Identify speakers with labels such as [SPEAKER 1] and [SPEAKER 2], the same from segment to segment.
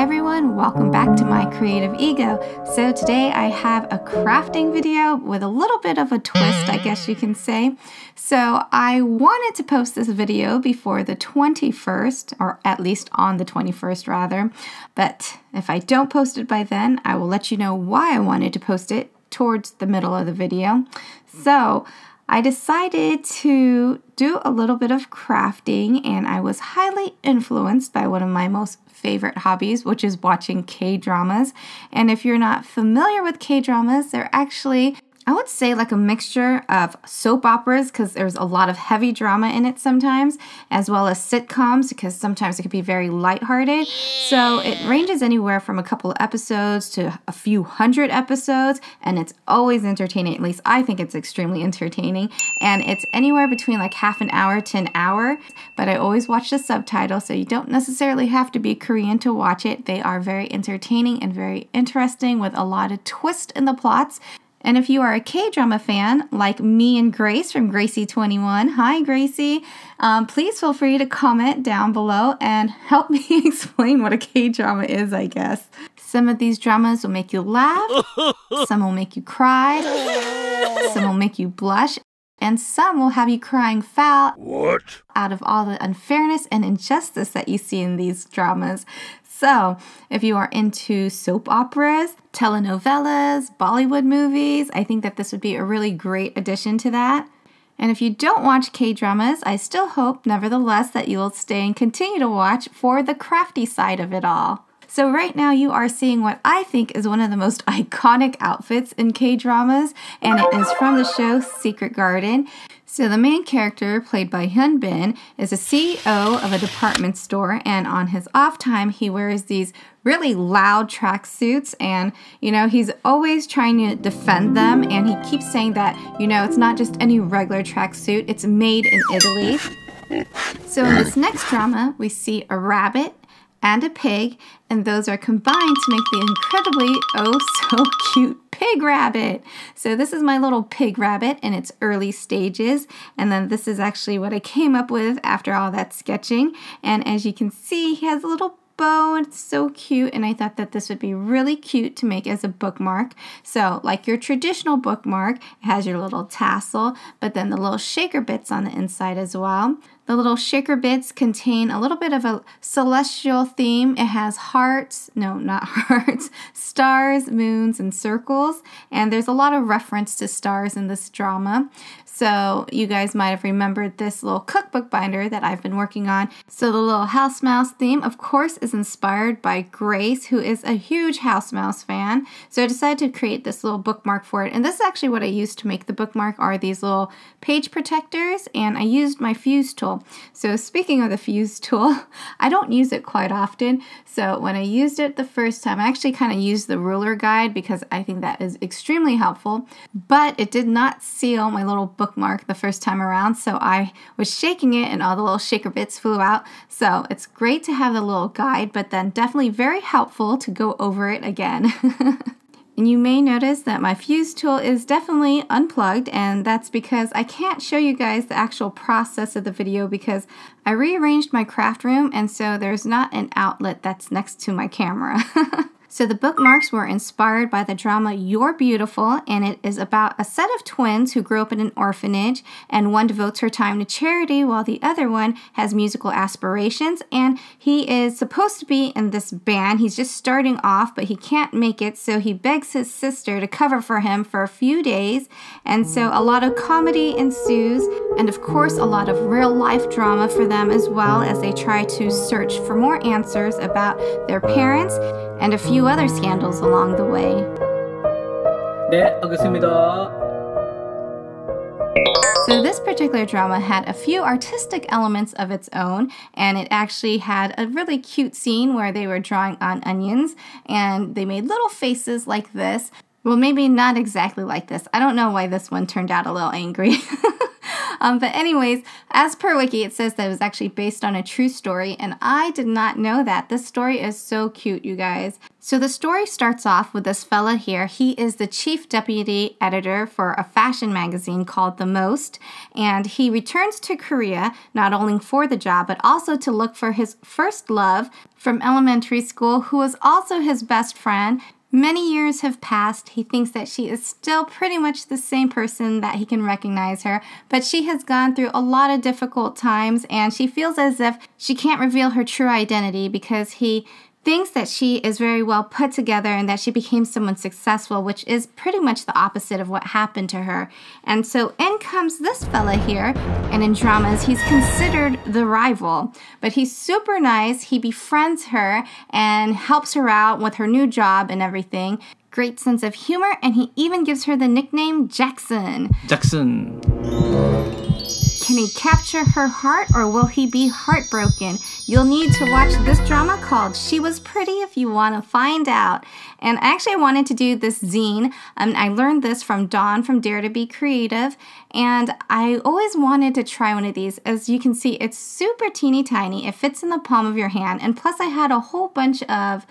[SPEAKER 1] everyone, welcome back to my creative ego. So today I have a crafting video with a little bit of a twist, I guess you can say. So I wanted to post this video before the 21st, or at least on the 21st rather, but if I don't post it by then, I will let you know why I wanted to post it towards the middle of the video. So I decided to do a little bit of crafting, and I was highly influenced by one of my most favorite hobbies, which is watching K-dramas. And if you're not familiar with K-dramas, they're actually, I would say, like a mixture of soap operas, because there's a lot of heavy drama in it sometimes, as well as sitcoms, because sometimes it can be very lighthearted. So it ranges anywhere from a couple of episodes to a few hundred episodes, and it's always entertaining. At least I think it's extremely entertaining. And it's anywhere between like half an hour to an hour, but I always watch the subtitle, so you don't necessarily have to be Korean to watch it. They are very entertaining and very interesting with a lot of twist in the plots. And if you are a K-drama fan, like me and Grace from Gracie21, hi Gracie, please feel free to comment down below and help me explain what a K-drama is, I guess. Some of these dramas will make you laugh, some will make you cry, some will make you blush, and some will have you crying foul out of all the unfairness and injustice that you see in these dramas. So, if you are into soap operas, telenovelas, Bollywood movies, I think that this would be a really great addition to that. And if you don't watch K-dramas, I still hope, nevertheless, that you will stay and continue to watch for the crafty side of it all. So right now you are seeing what I think is one of the most iconic outfits in K-dramas, and it is from the show Secret Garden. So the main character, played by Hyun Bin, is a CEO of a department store, and on his off time he wears these really loud tracksuits, and you know, he's always trying to defend them, and he keeps saying that, you know, it's not just any regular tracksuit, it's made in Italy. So in this next drama we see a rabbit and a pig, and those are combined to make the incredibly oh so cute pig rabbit. So this is my little pig rabbit in its early stages, and then this is actually what I came up with after all that sketching. And as you can see, he has a little bow, and it's so cute, and I thought that this would be really cute to make as a bookmark. So like your traditional bookmark, it has your little tassel, but then the little shaker bits on the inside as well. The little shaker bits contain a little bit of a celestial theme. It has hearts, no, not hearts, stars, moons, and circles. And there's a lot of reference to stars in this drama. So you guys might have remembered this little cookbook binder that I've been working on. So the little house mouse theme, of course, is inspired by Grace, who is a huge house mouse fan. So I decided to create this little bookmark for it. And this is actually what I used to make the bookmark, are these little page protectors. And I used my fuse tool. So speaking of the fuse tool, I don't use it quite often. So when I used it the first time, I actually kind of used the ruler guide because I think that is extremely helpful. But it did not seal my little bookmark the first time around, so I was shaking it and all the little shaker bits flew out. So it's great to have the little guide, but then definitely very helpful to go over it again. And you may notice that my fuse tool is definitely unplugged, and that's because I can't show you guys the actual process of the video because I rearranged my craft room, and so there's not an outlet that's next to my camera. So the bookmarks were inspired by the drama You're Beautiful, and it is about a set of twins who grew up in an orphanage, and one devotes her time to charity while the other one has musical aspirations, and he is supposed to be in this band. He's just starting off, but he can't make it, so he begs his sister to cover for him for a few days, and so a lot of comedy ensues, and of course a lot of real life drama for them as well as they try to search for more answers about their parents and a few other scandals along the way.
[SPEAKER 2] 네, 알겠습니다.
[SPEAKER 1] So this particular drama had a few artistic elements of its own, and it actually had a really cute scene where they were drawing on onions, and they made little faces like this. Well, maybe not exactly like this. I don't know why this one turned out a little angry. But anyways, as per Wiki, it says that it was actually based on a true story, and I did not know that. This story is so cute, you guys. So the story starts off with this fella here. He is the chief deputy editor for a fashion magazine called The Most, and he returns to Korea not only for the job, but also to look for his first love from elementary school, who was also his best friend. Many years have passed. He thinks that she is still pretty much the same person, that he can recognize her, but she has gone through a lot of difficult times, and she feels as if she can't reveal her true identity because he thinks that she is very well put together and that she became someone successful, which is pretty much the opposite of what happened to her. And so in comes this fella here, and in dramas, he's considered the rival, but he's super nice. He befriends her and helps her out with her new job and everything. Great sense of humor, and he even gives her the nickname Jackson.
[SPEAKER 2] Jackson.
[SPEAKER 1] Can he capture her heart, or will he be heartbroken? You'll need to watch this drama called She Was Pretty if you want to find out. And actually I wanted to do this zine. I learned this from Dawn from Dare to Be Creative, and I always wanted to try one of these. As you can see, it's super teeny tiny. It fits in the palm of your hand, and plus I had a whole bunch of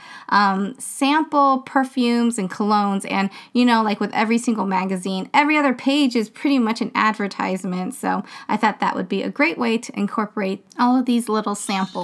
[SPEAKER 1] sample perfumes and colognes, and you know, like with every single magazine, every other page is pretty much an advertisement, so I thought that would be a great way to incorporate all of these little samples.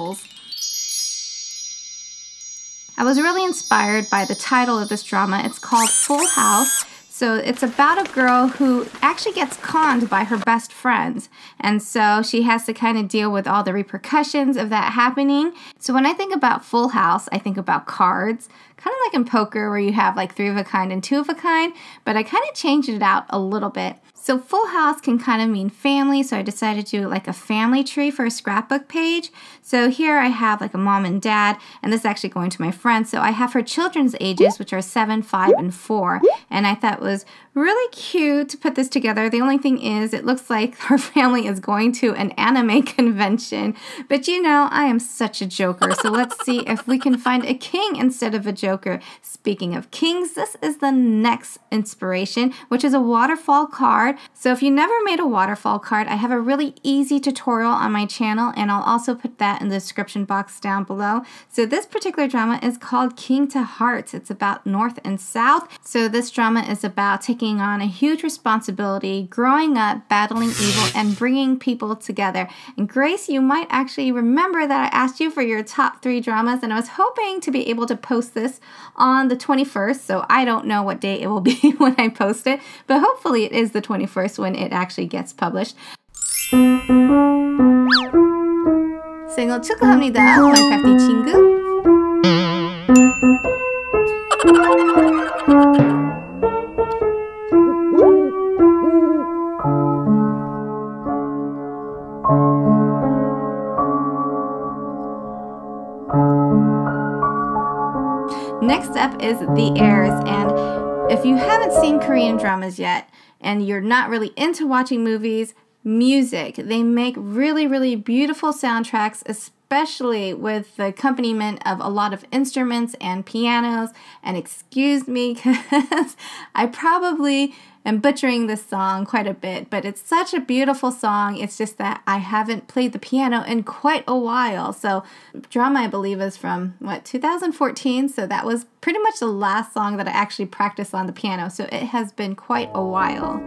[SPEAKER 1] I was really inspired by the title of this drama. It's called Full House. So it's about a girl who actually gets conned by her best friends. And so she has to kind of deal with all the repercussions of that happening. So when I think about Full House, I think about cards, kind of like in poker where you have like 3 of a kind and 2 of a kind, but I kind of changed it out a little bit. So Full House can kind of mean family, so I decided to do like a family tree for a scrapbook page. So here I have like a mom and dad, and this is actually going to my friend. So I have her children's ages, which are 7, 5, and 4, and I thought it was really cute to put this together. The only thing is it looks like her family is going to an anime convention, but you know, I am such a joker, so let's see if we can find a king instead of a joker. Speaking of kings, this is the next inspiration, which is a waterfall card. So if you never made a waterfall card, I have a really easy tutorial on my channel, and I'll also put that in the description box down below. So this particular drama is called King to Hearts. It's about North and South. So this drama is about taking on a huge responsibility, growing up, battling evil, and bringing people together. And Grace, you might actually remember that I asked you for your top 3 dramas, and I was hoping to be able to post this on the 21st, so I don't know what day it will be when I post it, but hopefully it is the 21st when it actually gets published. 생일 축하합니다, my crafty 친구. Next up is The Heirs, and if you haven't seen Korean dramas yet and you're not really into watching movies, music, they make really, really beautiful soundtracks, especially with the accompaniment of a lot of instruments and pianos. And excuse me, because I probably am butchering this song quite a bit, but it's such a beautiful song. It's just that I haven't played the piano in quite a while. So drama, I believe, is from, 2014? So that was pretty much the last song that I actually practiced on the piano. So it has been quite a while.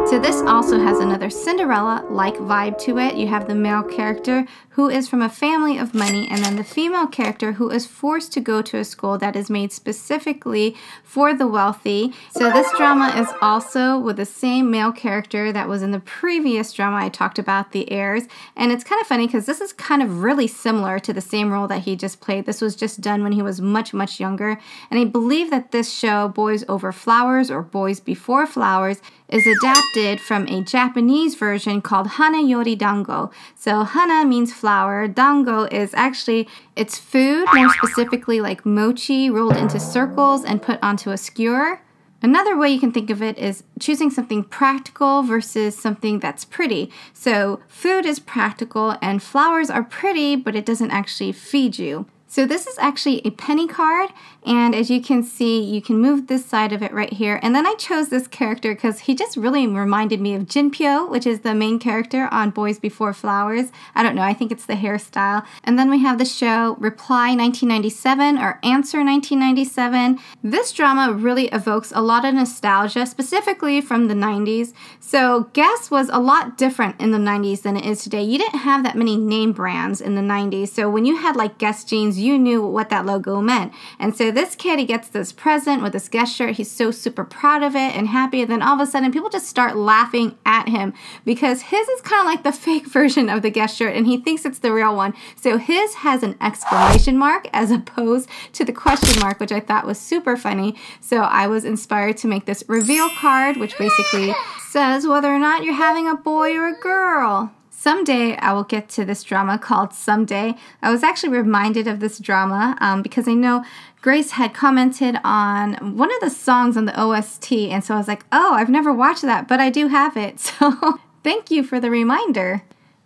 [SPEAKER 1] So this also has another Cinderella-like vibe to it. You have the male character who is from a family of money, and then the female character who is forced to go to a school that is made specifically for the wealthy. So this drama is also with the same male character that was in the previous drama I talked about, The Heirs. And it's kind of funny because this is kind of really similar to the same role that he just played. This was just done when he was much, much younger. And I believe that this show, Boys Over Flowers or Boys Before Flowers, is adapted from a Japanese version called Hana Yori Dango. So hana means flower, dango is actually, it's food, more specifically like mochi rolled into circles and put onto a skewer. Another way you can think of it is choosing something practical versus something that's pretty. So food is practical and flowers are pretty, but it doesn't actually feed you. So this is actually a penny card, and as you can see, you can move this side of it right here. And then I chose this character because he just really reminded me of Jinpyo, which is the main character on Boys Before Flowers. I don't know, I think it's the hairstyle. And then we have the show Reply 1997 or Answer 1997. This drama really evokes a lot of nostalgia, specifically from the 90s. So Guess was a lot different in the 90s than it is today. You didn't have that many name brands in the 90s. So when you had like Guess jeans, you knew what that logo meant. And so this kid, he gets this present with this Guess shirt. He's so super proud of it and happy. And then all of a sudden, people just start laughing at him because his is kind of like the fake version of the Guess shirt, and he thinks it's the real one. So his has an exclamation mark as opposed to the question mark, which I thought was super funny. So I was inspired to make this reveal card, which basically says whether or not you're having a boy or a girl. Someday I will get to this drama called Someday. I was actually reminded of this drama because I know Grace had commented on one of the songs on the OST, and so I was like, oh, I've never watched that, but I do have it. So thank you for the reminder.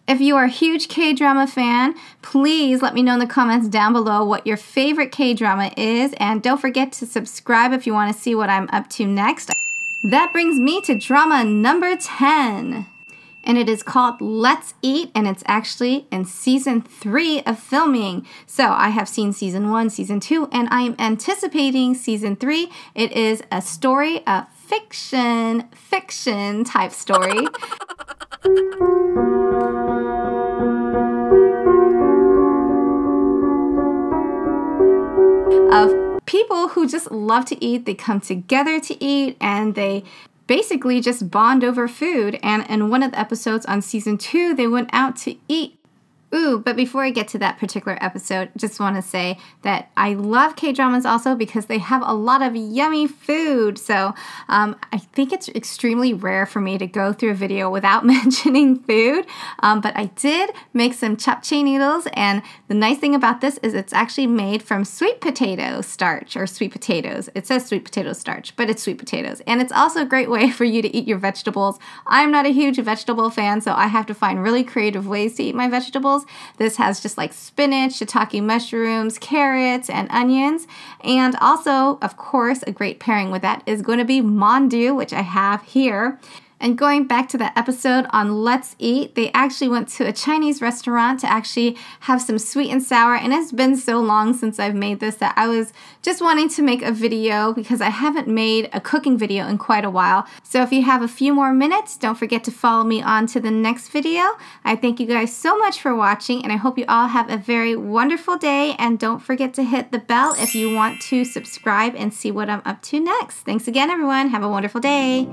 [SPEAKER 1] If you are a huge K-drama fan, please let me know in the comments down below what your favorite K-drama is, and don't forget to subscribe if you want to see what I'm up to next. That brings me to drama number 10. And it is called Let's Eat, and it's actually in season 3 of filming. So I have seen season 1, season 2, and I am anticipating season 3. It is a story, a fiction type story. Of people who just love to eat. They come together to eat, and they basically just bond over food. And in one of the episodes on season 2, they went out to eat. Ooh, but before I get to that particular episode, just want to say that I love K-dramas also because they have a lot of yummy food. So I think it's extremely rare for me to go through a video without mentioning food. But I did make some japchae noodles, and the nice thing about this is it's actually made from sweet potato starch, or sweet potatoes. It says sweet potato starch, but it's sweet potatoes. And it's also a great way for you to eat your vegetables. I'm not a huge vegetable fan, so I have to find really creative ways to eat my vegetables. This has just like spinach, shiitake mushrooms, carrots, and onions. And also, of course, a great pairing with that is going to be mandu, which I have here. And going back to that episode on Let's Eat, they actually went to a Chinese restaurant to actually have some sweet and sour. And it's been so long since I've made this that I was just wanting to make a video because I haven't made a cooking video in quite a while. So if you have a few more minutes, don't forget to follow me on to the next video. I thank you guys so much for watching, and I hope you all have a very wonderful day. And don't forget to hit the bell if you want to subscribe and see what I'm up to next. Thanks again, everyone. Have a wonderful day.